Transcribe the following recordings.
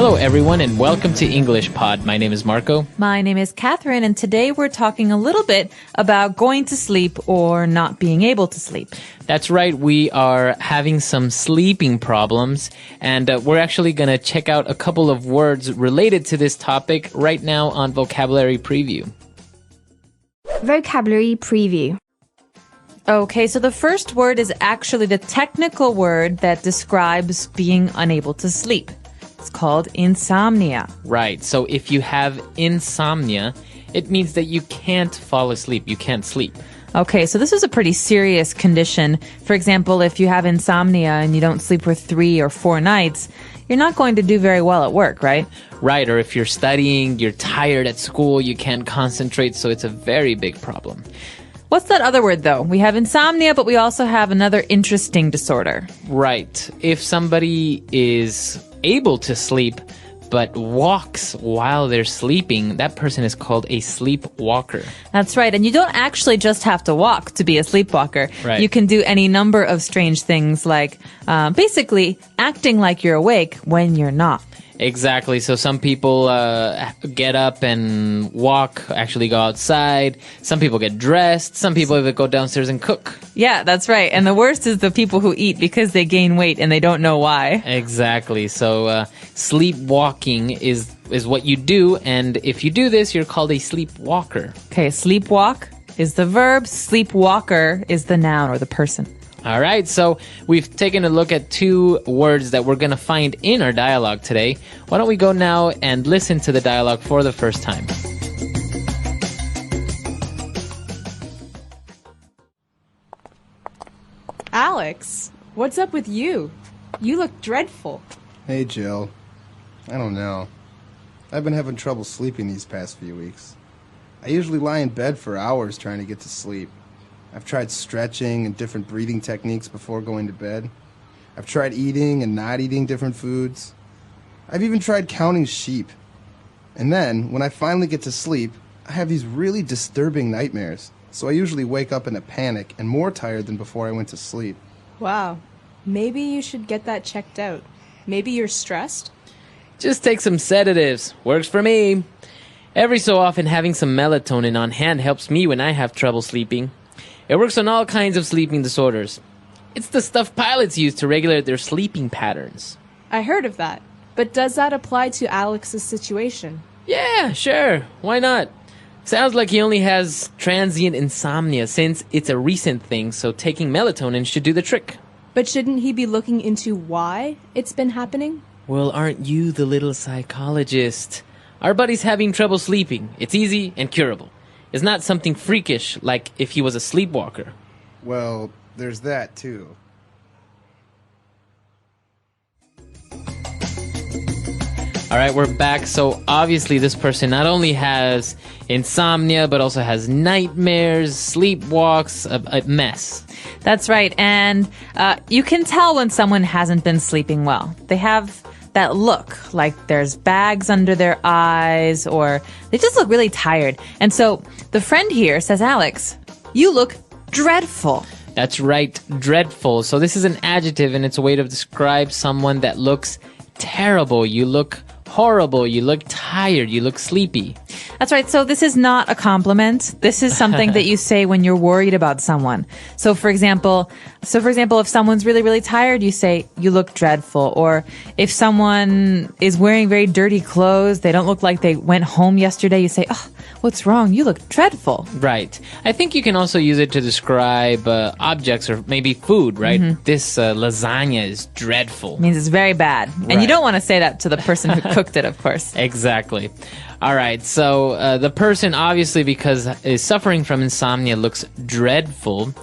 Hello, everyone, and welcome to EnglishPod. My name is Marco. My name is Catherine, and today we're talking a little bit about going to sleep or not being able to sleep. That's right. We are having some sleeping problems, and we're actually going to check out a couple of words related to this topic right now on Vocabulary Preview. Vocabulary Preview. Okay, so the first word is actually the technical word that describes being unable to sleep. It's called insomnia. Right. So if you have insomnia, it means that you can't fall asleep. You can't sleep. Okay, so this is a pretty serious condition. For example, if you have insomnia and you don't sleep for 3 or 4 nights, you're not going to do very well at work, right? Right. Or if you're studying, you're tired at school, you can't concentrate. So it's a very big problem. What's that other word, though? We have insomnia, but we also have another interesting disorder. Right. If somebody is able to sleep but walks while they're sleeping, that person is called a sleepwalker. That's right. And you don't actually just have to walk to be a sleepwalker. Right. You can do any number of strange things like basically acting like you're awake when you're not. Exactly. So some people get up and walk, actually go outside. Some people get dressed. Some people even go downstairs and cook. Yeah, that's right. And the worst is the people who eat because they gain weight and they don't know why. Exactly. So sleepwalking is what you do. And if you do this, you're called a sleepwalker. Okay, sleepwalk is the verb. Sleepwalker is the noun or the person. All right, so we've taken a look at 2 words that we're going to find in our dialogue today. Why don't we go now and listen to the dialogue for the first time? Alex, what's up with you? You look dreadful. Hey, Jill. I don't know. I've been having trouble sleeping these past few weeks. I usually lie in bed for hours trying to get to sleep. I've tried stretching and different breathing techniques before going to bed. I've tried eating and not eating different foods. I've even tried counting sheep. And then, when I finally get to sleep, I have these really disturbing nightmares. So I usually wake up in a panic and more tired than before I went to sleep. Wow. Maybe you should get that checked out. Maybe you're stressed? Just take some sedatives. Works for me. Every so often, having some melatonin on hand helps me when I have trouble sleeping. It works on all kinds of sleeping disorders. It's the stuff pilots use to regulate their sleeping patterns. I heard of that. But does that apply to Alex's situation? Yeah, sure. Why not? Sounds like he only has transient insomnia since it's a recent thing, so taking melatonin should do the trick. But shouldn't he be looking into why it's been happening? Well, aren't you the little psychologist? Our buddy's having trouble sleeping. It's easy and curable. It's not something freakish like if he was a sleepwalker. Well, there's that, too. All right, we're back. So obviously this person not only has insomnia, but also has nightmares, sleepwalks, a mess. That's right. And you can tell when someone hasn't been sleeping well. They have that look like there's bags under their eyes or they just look really tired. And so the friend here says, Alex, you look dreadful. That's right, dreadful. So this is an adjective and it's a way to describe someone that looks terrible. You look horrible. You look tired. You look sleepy. That's right. So this is not a compliment. This is something that you say when you're worried about someone. So for example, if someone's really, really tired, you say, you look dreadful. Or if someone is wearing very dirty clothes, they don't look like they went home yesterday, you say, oh, what's wrong? You look dreadful. Right. I think you can also use it to describe objects or maybe food, right? Mm-hmm. This lasagna is dreadful. It means it's very bad. And right. You don't want to say that to the person who cooked it, of course. Exactly. All right. So the person, obviously, because is suffering from insomnia, looks dreadful.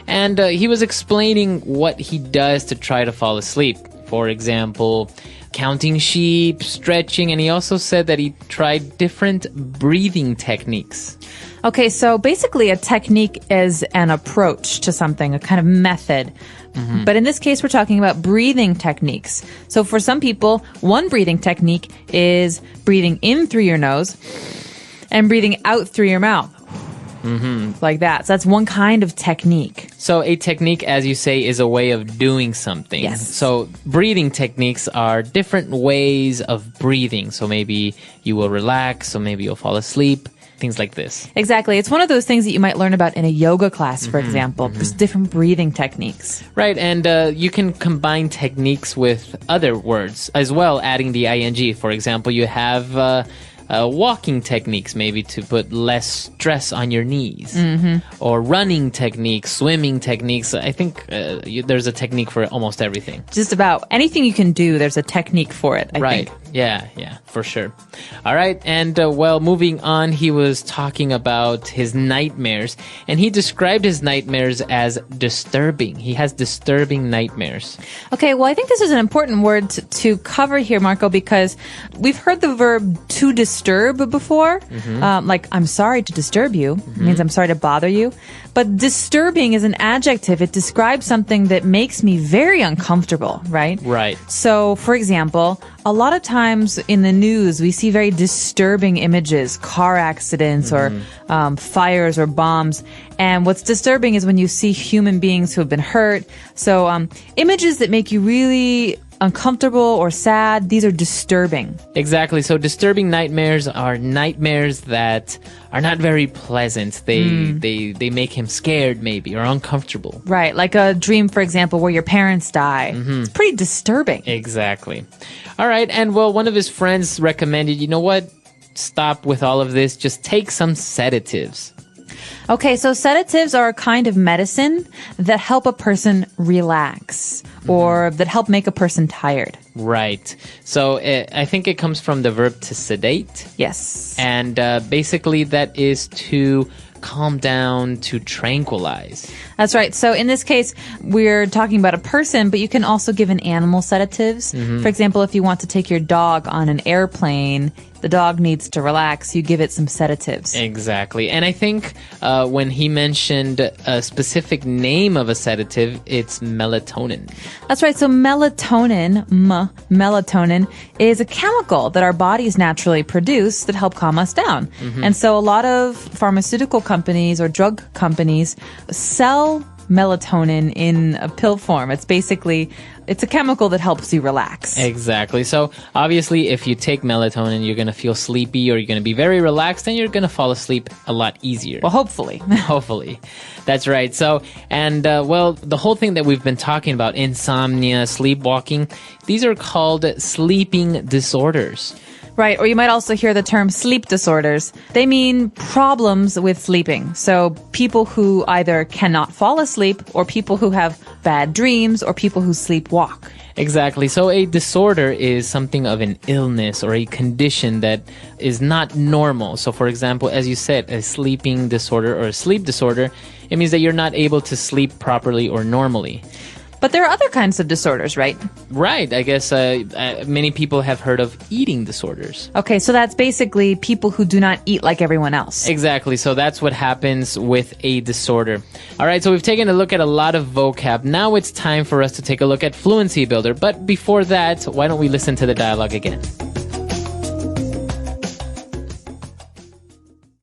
And he was explaining what he does to try to fall asleep. For example, counting sheep, stretching, and he also said that he tried different breathing techniques. Okay, so basically a technique is an approach to something, a kind of method. Mm-hmm. But in this case, we're talking about breathing techniques. So for some people, one breathing technique is breathing in through your nose and breathing out through your mouth. like that. So that's one kind of technique. So a technique, as you say, is a way of doing something. Yes. So breathing techniques are different ways of breathing. So maybe you will relax, so maybe you'll fall asleep, things like this. Exactly. It's one of those things that you might learn about in a yoga class, for example. There's different breathing techniques. Right, and you can combine techniques with other words as well, adding the ing. For example, you have walking techniques, maybe to put less stress on your knees, or running techniques, swimming techniques. I think there's a technique for almost everything. Just about anything you can do, there's a technique for it, I Right. think. Yeah, for sure. All right. And well, moving on, he was talking about his nightmares, and he described his nightmares as disturbing. He has disturbing nightmares. Okay, well, I think this is an important word to cover here, Marco, because we've heard the verb to disturb before. Like, I'm sorry to disturb you. It means I'm sorry to bother you. But disturbing is an adjective. It describes something that makes me very uncomfortable, right? Right. So, for example, a lot of times in the news, we see very disturbing images, car accidents or fires or bombs. And what's disturbing is when you see human beings who have been hurt. So, images that make you really uncomfortable or sad, these are disturbing. Exactly. So disturbing nightmares are nightmares that are not very pleasant. They make him scared maybe or uncomfortable. Right, like a dream, for example, where your parents die. It's pretty disturbing. Exactly. All right. And well, one of his friends recommended, you know what? Stop with all of this. Just take some sedatives. Okay, so sedatives are a kind of medicine that help a person relax or that help make a person tired. Right. So I think it comes from the verb to sedate. Yes. And basically that is to calm down, to tranquilize. That's right. So in this case, we're talking about a person, but you can also give an animal sedatives. For example, if you want to take your dog on an airplane, the dog needs to relax, you give it some sedatives. Exactly. And I think when he mentioned a specific name of a sedative, it's melatonin. That's right. So melatonin, melatonin is a chemical that our bodies naturally produce that help calm us down. And so a lot of pharmaceutical companies or drug companies sell melatonin in a pill form. It's a chemical that helps you relax. Exactly. So obviously, if you take melatonin, you're going to feel sleepy or you're going to be very relaxed and you're going to fall asleep a lot easier. Well, hopefully. Hopefully. That's right. So, and well, the whole thing that we've been talking about, insomnia, sleepwalking, these are called sleeping disorders. Right, or you might also hear the term sleep disorders. They mean problems with sleeping. So people who either cannot fall asleep, or people who have bad dreams, or people who sleepwalk. Exactly. So a disorder is something of an illness or a condition that is not normal. So for example, as you said, a sleeping disorder or a sleep disorder, it means that you're not able to sleep properly or normally. But there are other kinds of disorders, right? Right. I guess many people have heard of eating disorders. Okay, so that's basically people who do not eat like everyone else. Exactly. So that's what happens with a disorder. All right. So we've taken a look at a lot of vocab. Now it's time for us to take a look at Fluency Builder. But before that, why don't we listen to the dialogue again?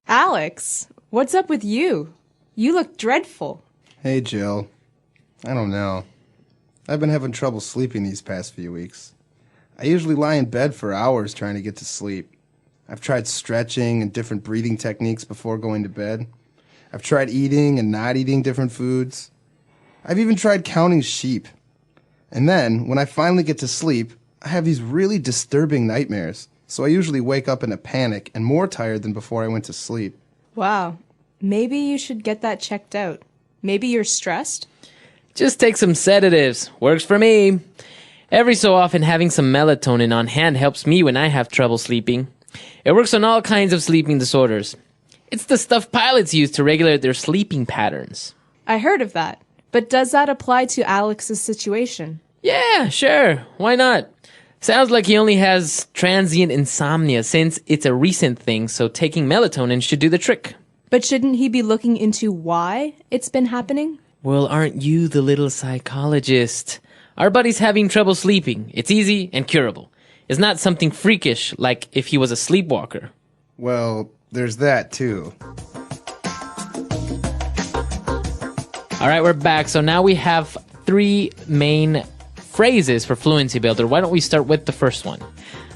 Alex, what's up with you? You look dreadful. Hey, Jill. I don't know. I've been having trouble sleeping these past few weeks. I usually lie in bed for hours trying to get to sleep. I've tried stretching and different breathing techniques before going to bed. I've tried eating and not eating different foods. I've even tried counting sheep. And then, when I finally get to sleep, I have these really disturbing nightmares. So I usually wake up in a panic and more tired than before I went to sleep. Wow. Maybe you should get that checked out. Maybe you're stressed? Just take some sedatives. Works for me. Every so often, having some melatonin on hand helps me when I have trouble sleeping. It works on all kinds of sleeping disorders. It's the stuff pilots use to regulate their sleeping patterns. I heard of that. But does that apply to Alex's situation? Yeah, sure. Why not? Sounds like he only has transient insomnia since it's a recent thing, so taking melatonin should do the trick. But shouldn't he be looking into why it's been happening? Well, aren't you the little psychologist? Our buddy's having trouble sleeping. It's easy and curable. It's not something freakish like if he was a sleepwalker. Well, there's that too. All right, we're back. So now we have 3 main phrases for Fluency Builder. Why don't we start with the first one?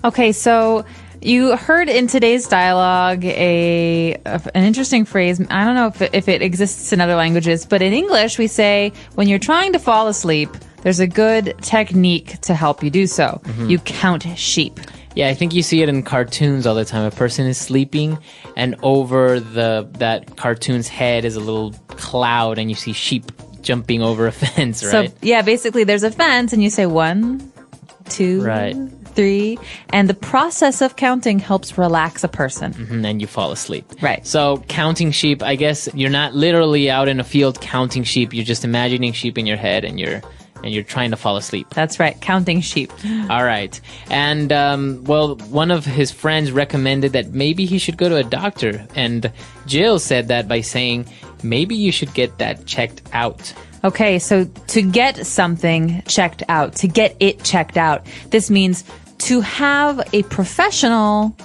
Okay, so you heard in today's dialogue an interesting phrase. I don't know if it exists in other languages, but in English we say when you're trying to fall asleep, there's a good technique to help you do so. You count sheep. Yeah, I think you see it in cartoons all the time. A person is sleeping, and over that cartoon's head is a little cloud, and you see sheep jumping over a fence, right? So, yeah, basically there's a fence, and you say 1, 2, Right. 3, and the process of counting helps relax a person. And then you fall asleep. Right. So counting sheep, I guess you're not literally out in a field counting sheep. You're just imagining sheep in your head, and you're trying to fall asleep. That's right, counting sheep. All right. And, well, one of his friends recommended that maybe he should go to a doctor. And Jill said that by saying, maybe you should get that checked out. Okay, so to get something checked out, to get it checked out, this means to have a professional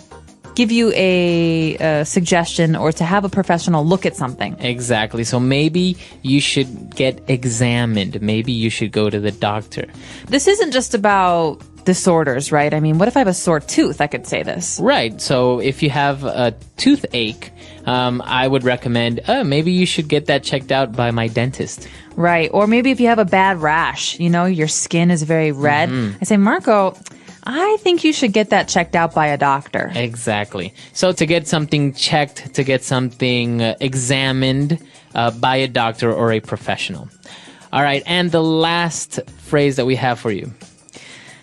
give you a suggestion or to have a professional look at something. Exactly. So maybe you should get examined. Maybe you should go to the doctor. This isn't just about disorders, right? I mean, what if I have a sore tooth? I could say this. Right. So if you have a toothache, I would recommend, maybe you should get that checked out by my dentist. Right. Or maybe if you have a bad rash, your skin is very red. I say, Marco, I think you should get that checked out by a doctor. Exactly. So to get something checked, to get something examined by a doctor or a professional. All right. And the last phrase that we have for you.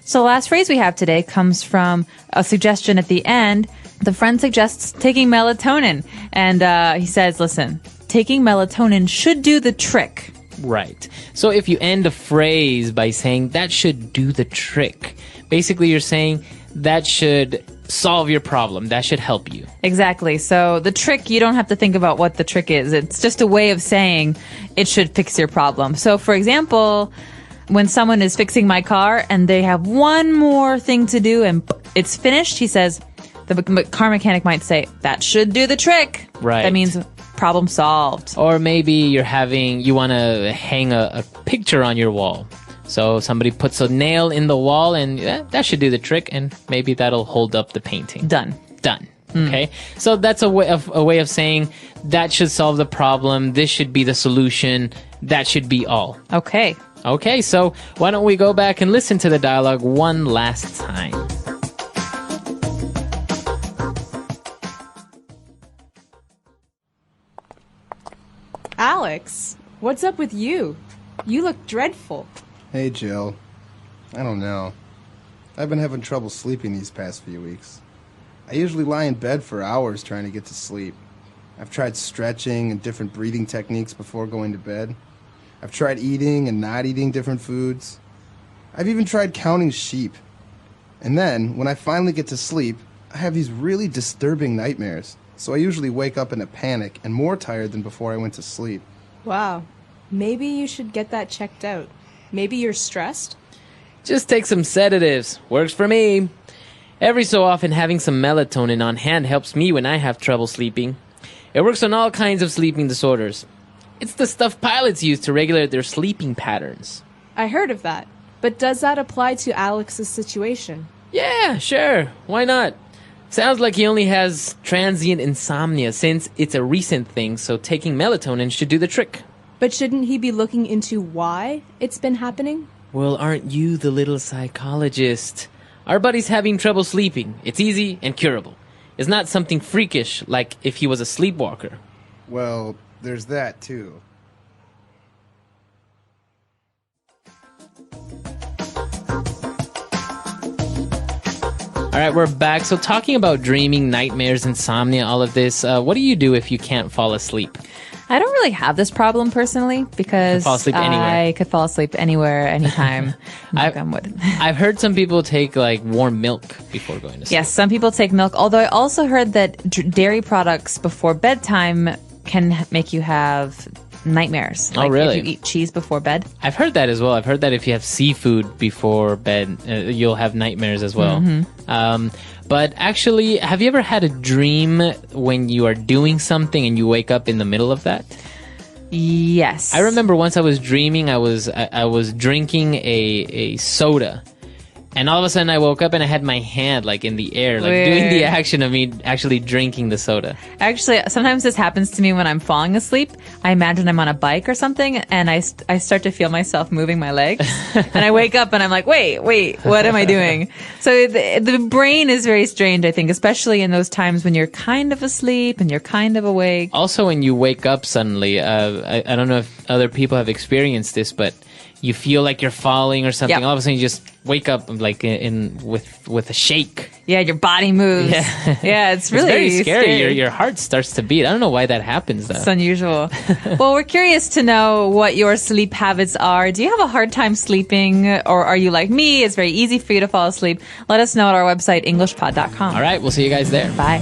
So the last phrase we have today comes from a suggestion at the end. The friend suggests taking melatonin. And he says, listen, taking melatonin should do the trick. Right. So if you end a phrase by saying that should do the trick, basically you're saying that should solve your problem. That should help you. Exactly. So the trick, you don't have to think about what the trick is. It's just a way of saying it should fix your problem. So for example, when someone is fixing my car and they have one more thing to do and it's finished, he says, the car mechanic might say, that should do the trick. Right. That means problem solved. Or maybe you want to hang a picture on your wall. So somebody puts a nail in the wall and that should do the trick, and maybe that'll hold up the painting. Done. Okay. So that's a way of saying that should solve the problem. This should be the solution. That should be all. Okay. Okay, so why don't we go back and listen to the dialogue one last time. Alex, what's up with you? You look dreadful. Hey, Jill. I don't know. I've been having trouble sleeping these past few weeks. I usually lie in bed for hours trying to get to sleep. I've tried stretching and different breathing techniques before going to bed. I've tried eating and not eating different foods. I've even tried counting sheep. And then, when I finally get to sleep, I have these really disturbing nightmares. So I usually wake up in a panic and more tired than before I went to sleep. Wow. Maybe you should get that checked out. Maybe you're stressed? Just take some sedatives. Works for me. Every so often, having some melatonin on hand helps me when I have trouble sleeping. It works on all kinds of sleeping disorders. It's the stuff pilots use to regulate their sleeping patterns. I heard of that. But does that apply to Alex's situation? Yeah, sure. Why not? Sounds like he only has transient insomnia since it's a recent thing, so taking melatonin should do the trick. But shouldn't he be looking into why it's been happening? Well, aren't you the little psychologist? Our buddy's having trouble sleeping. It's easy and curable. It's not something freakish like if he was a sleepwalker. Well, there's that, too. All right, we're back. So talking about dreaming, nightmares, insomnia, all of this, what do you do if you can't fall asleep? I don't really have this problem personally because fall asleep anywhere. I could fall asleep anywhere, anytime. I've heard some people take like warm milk before going to sleep. Yes, some people take milk. Although I also heard that dairy products before bedtime can make you have nightmares. Oh, really? If you eat cheese before bed. I've heard that as well. I've heard that if you have seafood before bed, you'll have nightmares as well. Mm-hmm. But actually, have you ever had a dream when you are doing something and you wake up in the middle of that? Yes. I remember once I was dreaming, I was drinking a soda. And all of a sudden I woke up and I had my hand like in the air, like doing the action of me actually drinking the soda. Actually, sometimes this happens to me when I'm falling asleep. I imagine I'm on a bike or something, and I start to feel myself moving my legs. And I wake up and I'm like, wait, what am I doing? So the brain is very strange, I think, especially in those times when you're kind of asleep and you're kind of awake. Also, when you wake up suddenly, I don't know if other people have experienced this, but you feel like you're falling or something. Yeah. All of a sudden, you just wake up like with a shake. Yeah, your body moves. Yeah, it's really very scary. scary. Your heart starts to beat. I don't know why that happens, though. It's unusual. Well, we're curious to know what your sleep habits are. Do you have a hard time sleeping, or are you like me? It's very easy for you to fall asleep. Let us know at our website, EnglishPod.com. All right, we'll see you guys there. Bye.